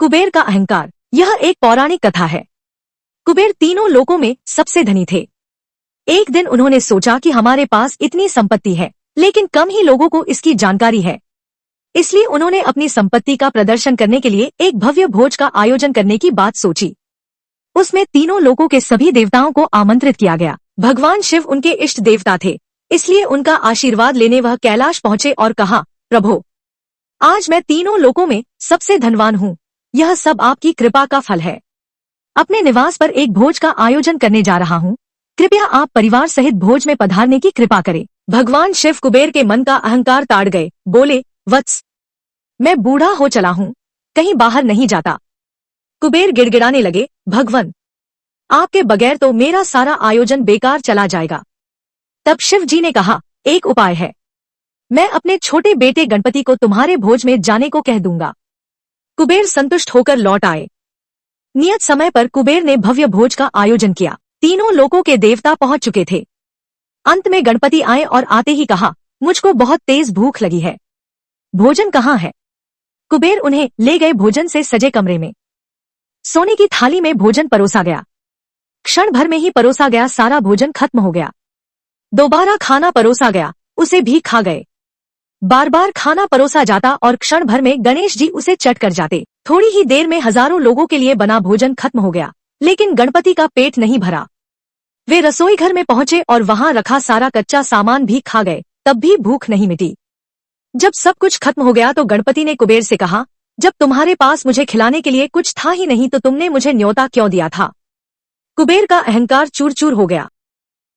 कुबेर का अहंकार। यह एक पौराणिक कथा है। कुबेर तीनों लोकों में सबसे धनी थे। एक दिन उन्होंने सोचा कि हमारे पास इतनी संपत्ति है, लेकिन कम ही लोगों को इसकी जानकारी है। इसलिए उन्होंने अपनी संपत्ति का प्रदर्शन करने के लिए एक भव्य भोज का आयोजन करने की बात सोची। उसमें तीनों लोकों के सभी देवताओं को आमंत्रित किया गया। भगवान शिव उनके इष्ट देवता थे, इसलिए उनका आशीर्वाद लेने वह कैलाश पहुंचे और कहा, प्रभो, आज मैं तीनों लोकों में सबसे धनवान हूँ। यह सब आपकी कृपा का फल है। अपने निवास पर एक भोज का आयोजन करने जा रहा हूँ। कृपया आप परिवार सहित भोज में पधारने की कृपा करें। भगवान शिव कुबेर के मन का अहंकार ताड़ गए। बोले, वत्स, मैं बूढ़ा हो चला हूँ, कहीं बाहर नहीं जाता। कुबेर गिड़गिड़ाने लगे, भगवान, आपके बगैर तो मेरा सारा आयोजन बेकार चला जाएगा। तब शिव जी ने कहा, एक उपाय है। मैं अपने छोटे बेटे गणपति को तुम्हारे भोज में जाने को कह दूंगा। कुबेर संतुष्ट होकर लौट आए। नियत समय पर कुबेर ने भव्य भोज का आयोजन किया। तीनों लोकों के देवता पहुंच चुके थे। अंत में गणपति आए और आते ही कहा, मुझको बहुत तेज भूख लगी है, भोजन कहाँ है? कुबेर उन्हें ले गए भोजन से सजे कमरे में। सोने की थाली में भोजन परोसा गया। क्षण भर में ही परोसा गया सारा भोजन खत्म हो गया। दोबारा खाना परोसा गया, उसे भी खा गए। बार बार खाना परोसा जाता और क्षण भर में गणेश जी उसे चट कर जाते। थोड़ी ही देर में हजारों लोगों के लिए बना भोजन खत्म हो गया, लेकिन गणपति का पेट नहीं भरा। वे रसोई घर में पहुंचे और वहां रखा सारा कच्चा सामान भी खा गए, तब भी भूख नहीं मिटी। जब सब कुछ खत्म हो गया तो गणपति ने कुबेर से कहा, जब तुम्हारे पास मुझे खिलाने के लिए कुछ था ही नहीं तो तुमने मुझे न्योता क्यों दिया था? कुबेर का अहंकार चूर चूर हो गया।